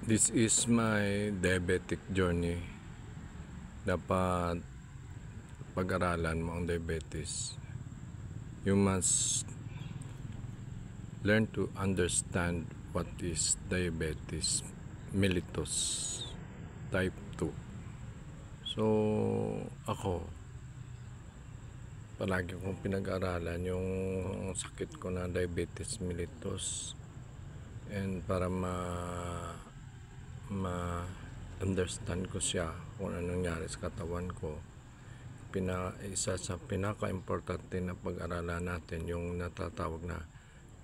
This is my diabetic journey. Dapat pag-aralan mo ang diabetes. You must learn to understand what is diabetes mellitus type 2. So, ako, palagi kong pinag-aralan yung sakit ko na diabetes mellitus. And para ma-understand ko siya kung anong nangyari sa katawan ko, isa sa pinaka-importante na pag-aralan natin yung natatawag na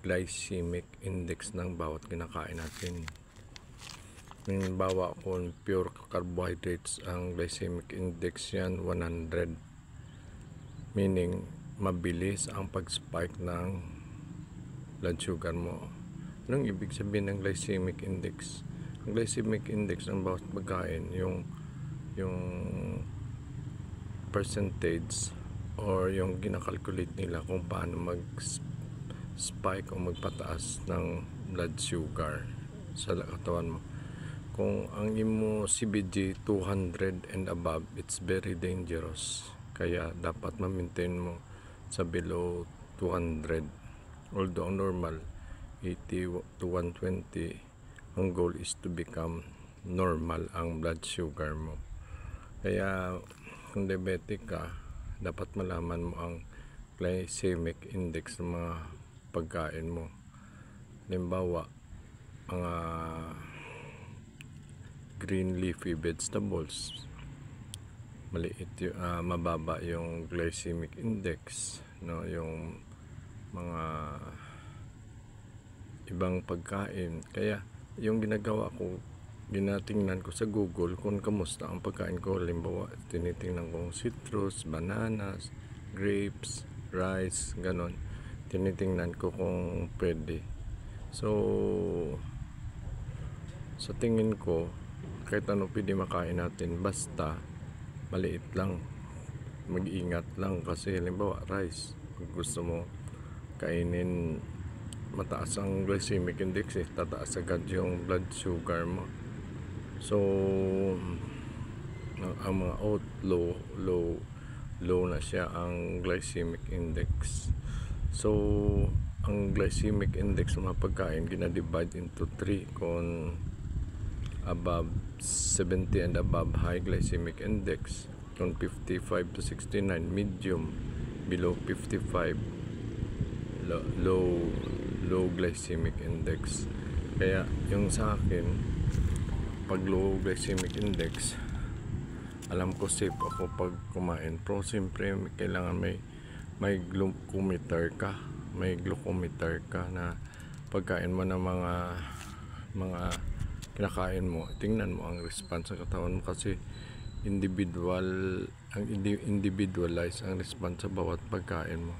glycemic index ng bawat kinakain natin. Halimbawa, kung pure carbohydrates, ang glycemic index yan 100, meaning mabilis ang pag-spike ng blood sugar mo. Anong ibig sabihin ng glycemic index? Ang glycemic index ng bawat pagkain, yung percentage or yung ginakalculate nila kung paano mag-spike o magpataas ng blood sugar sa katawan mo. Kung ang imo CBG 200 and above, it's very dangerous. Kaya dapat ma-maintain mo sa below 200. Although ang normal 80 to 120, ang goal is to become normal ang blood sugar mo. Kaya kung diabetic ka, dapat malaman mo ang glycemic index ng mga pagkain mo. Halimbawa, mga green leafy vegetables, mababa yung glycemic index, no? Yung mga ibang pagkain. Kaya yung ginagawa ko, ginatingnan ko sa Google kung kamusta ang pagkain ko. Halimbawa, tinitingnan ko citrus, bananas, grapes, rice, ganon. Tinitingnan ko kung pwede. So, sa tingin ko, kahit ano pwede makain natin, basta maliit lang, mag-ingat lang. Kasi halimbawa rice, kung gusto mo kainin mataas ang glycemic index, tataas agad yung blood sugar mo. So ang mga oat, low na siya ang glycemic index. So ang glycemic index ng mga pagkain gina-divide into 3. Kung above 70 and above, high glycemic index. Kung 55 to 69, medium. Below 55, low glycemic index. Kaya yung sa akin, pag low glycemic index, alam ko safe ako pag kumain. Pero siyempre kailangan may glucometer ka, na pagkain mo ng mga kinakain mo, tingnan mo ang response sa katawan mo, kasi individualize ang response sa bawat pagkain mo.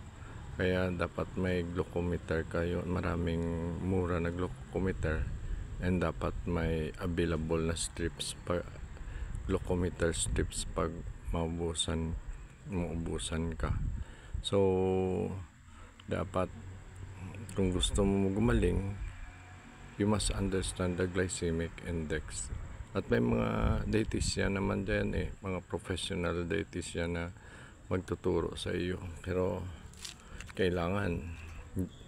Kaya dapat may glucometer kayo, maraming mura na glucometer, and dapat may available na strips, glucometer strips pag maubusan ka. So dapat kung gusto mo gumaling, you must understand the glycemic index. At may mga dietitian naman dyan, mga professional dietitian na magtuturo sa iyo. Pero kailangan,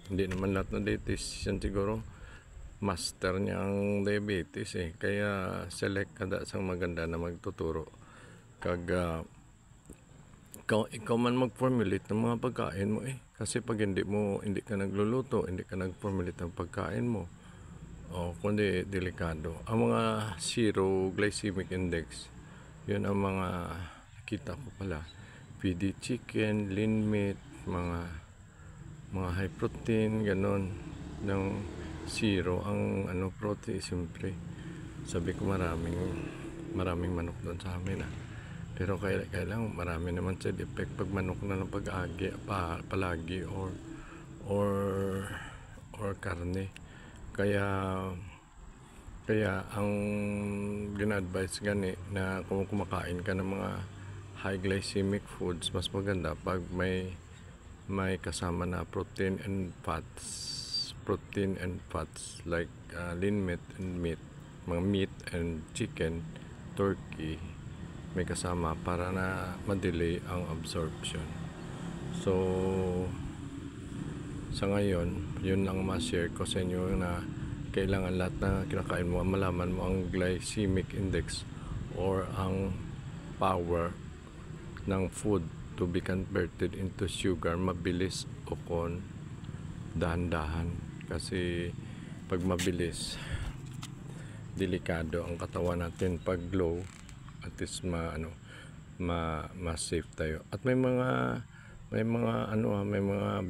hindi naman lahat ng dietitian siguro master niya ang diabetes, kaya select kada sang maganda na magtuturo. Ikaw man mag-formulate ng mga pagkain mo, kasi pag hindi ka nagluluto, hindi ka nag-formulate ng pagkain mo, kundi delikado. Ang mga zero glycemic index, yun ang mga nakita ko pala, PD chicken, lean meat, mga high protein, ganon, ng zero ang protein. Siyempre sabi ko maraming manok doon sa amin, pero kailang marami naman side effect pag manok na ng pag-agi palagi or karne. Kaya ang gina-advise gani na kung kumakain ka ng mga high glycemic foods, mas maganda pag may kasama na protein and fats like lean meat and meat. mga meat and chicken, turkey, may kasama para na ma-delay ang absorption. So sa ngayon, yun lang ma-share ko sa inyo, na kailangan lahat na kinakain mo, malaman mo ang glycemic index or ang power ng food to be converted into sugar, mabilis o kon dahan-dahan. Kasi pag mabilis, delikado ang katawan natin. Pag low, at least ma-safe tayo. At may mga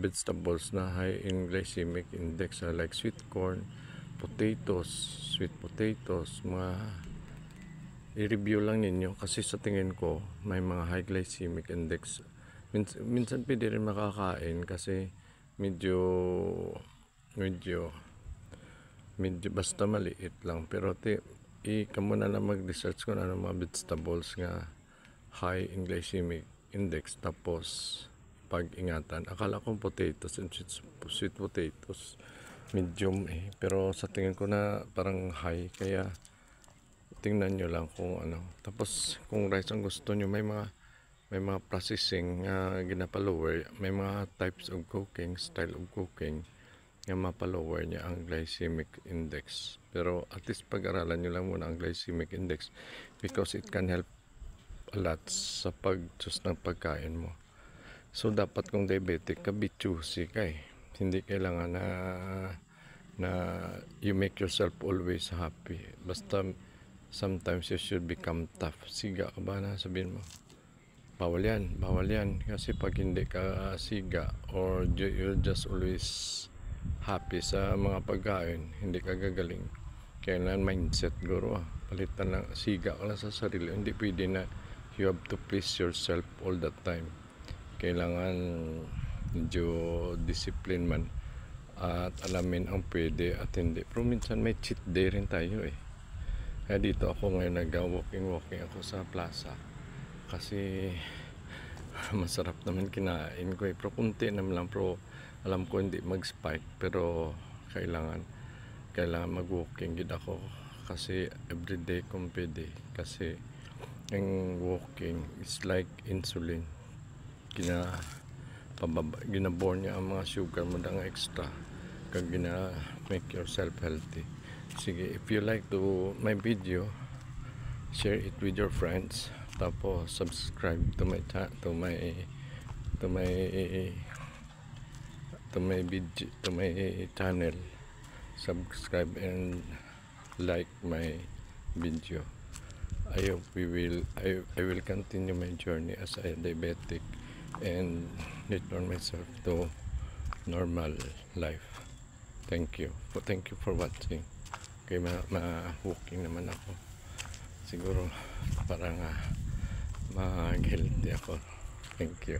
vegetables na high in glycemic index, like sweet corn, potatoes, sweet potatoes, i-review lang ninyo kasi sa tingin ko may mga high glycemic index. Minsan pwede rin makakain kasi medyo basta maliit lang, pero kamo na lang mag-research kung ano mga vegetables nga high in glycemic index, tapos pag-ingatan. Akala ko potatoes and sweet potatoes medium pero sa tingin ko na parang high, kaya tingnan nyo lang kung ano. Tapos kung rice ang gusto nyo, may mga processing ginapalower, may mga types of cooking, style of cooking nga mapalower niya ang glycemic index. Pero at least pag-aralan nyo lang muna ang glycemic index, because it can help a lot sa pag-choose ng pagkain mo. So dapat kung diabetic ka, be choosy ka hindi kailangan na you make yourself always happy. Basta sometimes you should become tough. Siga ka ba na sabihin mo? Bawal yan. Kasi pag hindi ka siga, or you're just always happy sa mga pagkain, hindi ka gagaling. Kailangan mindset, guro palitan lang, siga ka lang sa sarili. Hindi pwede na you have to please yourself all the time. Kailangan medyo discipline man at alamin ang pwede at hindi. Pero minsan may cheat day rin tayo Kaya dito ako ngayon nag-walking ako sa plaza kasi masarap naman kinain ko pero kunti naman lang. Pero alam ko hindi mag-spike, pero kailangan mag-walking gid ako kasi everyday kung pwede. Kasi ang walking is like insulin, ginaborn niya ang mga sugar mo dang extra kag make yourself healthy. Sige, if you like to my video, share it with your friends, tapos subscribe to my channel, subscribe and like my video. I hope I will continue my journey as a diabetic and return myself to normal life. Thank you for watching. Okay, ma-walking naman ako. Siguro parang mag-healthy ako. Thank you.